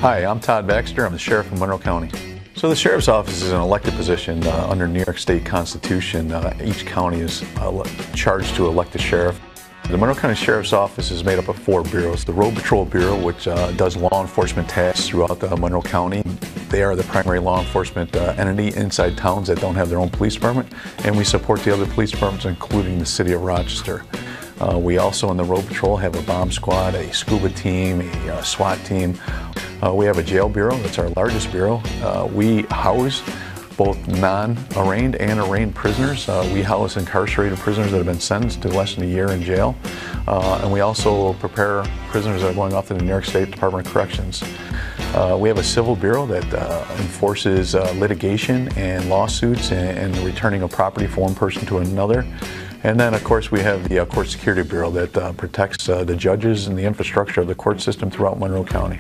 Hi, I'm Todd Baxter. I'm the Sheriff of Monroe County. So the Sheriff's Office is an elected position under New York State Constitution. Each county is charged to elect a sheriff. The Monroe County Sheriff's Office is made up of 4 bureaus. The Road Patrol Bureau, which does law enforcement tasks throughout Monroe County. They are the primary law enforcement entity inside towns that don't have their own police department, and we support the other police departments, including the City of Rochester. We also in the Road Patrol have a bomb squad, a scuba team, a SWAT team. We have a jail bureau, that's our largest bureau. We house both non-arraigned and arraigned prisoners. We house incarcerated prisoners that have been sentenced to less than a year in jail. And we also prepare prisoners that are going off to the New York State Department of Corrections. We have a civil bureau that enforces litigation and lawsuits and the returning of property from one person to another. And then, of course, we have the Court Security Bureau that protects the judges and the infrastructure of the court system throughout Monroe County.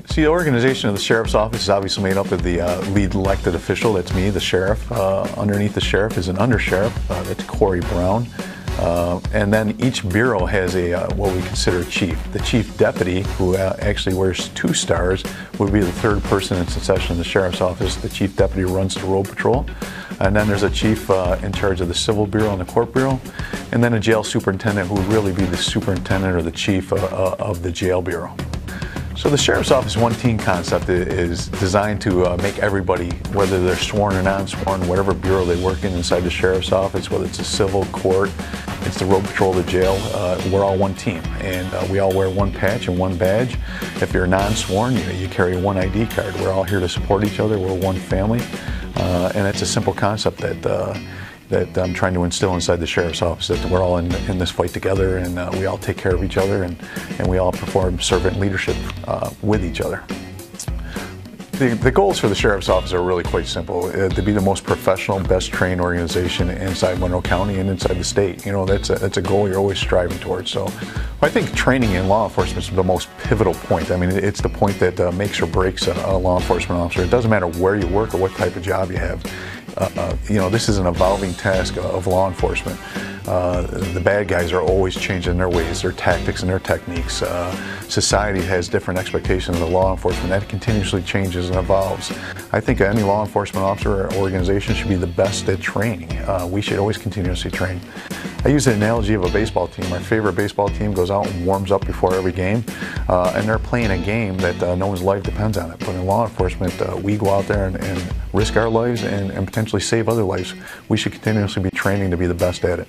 See, the organization of the Sheriff's Office is obviously made up of the lead elected official, that's me, the Sheriff. Underneath the Sheriff is an Undersheriff, that's Corey Brown. And then each bureau has what we consider a chief. The chief deputy, who actually wears 2 stars, would be the 3rd person in succession in the Sheriff's Office. The chief deputy runs the road patrol. And then there's a chief in charge of the civil bureau and the court bureau. And then a jail superintendent, who would really be the superintendent or the chief of the jail bureau. So the Sheriff's Office One Team concept is designed to make everybody, whether they're sworn or non-sworn, whatever bureau they work in inside the Sheriff's Office, whether it's a civil, court, it's the road patrol, the jail, we're all one team. And we all wear one patch and one badge. If you're non-sworn, you carry one ID card. We're all here to support each other. We're one family. And it's a simple concept that I'm trying to instill inside the Sheriff's Office, that we're all in this fight together, and we all take care of each other, and we all perform servant leadership with each other. The goals for the Sheriff's Office are really quite simple: to be the most professional, best trained organization inside Monroe County and inside the state. You know, that's a goal you're always striving towards. So I think training in law enforcement is the most pivotal point. I mean, it's the point that makes or breaks a law enforcement officer. It doesn't matter where you work or what type of job you have. You know, this is an evolving task of law enforcement. The bad guys are always changing their ways, their tactics and their techniques. Society has different expectations of law enforcement. That continuously changes and evolves. I think any law enforcement officer or organization should be the best at training. We should always continuously train. I use the analogy of a baseball team. Our favorite baseball team goes out and warms up before every game, and they're playing a game that no one's life depends on it. But in law enforcement, we go out there and risk our lives and potentially save other lives. We should continuously be training to be the best at it.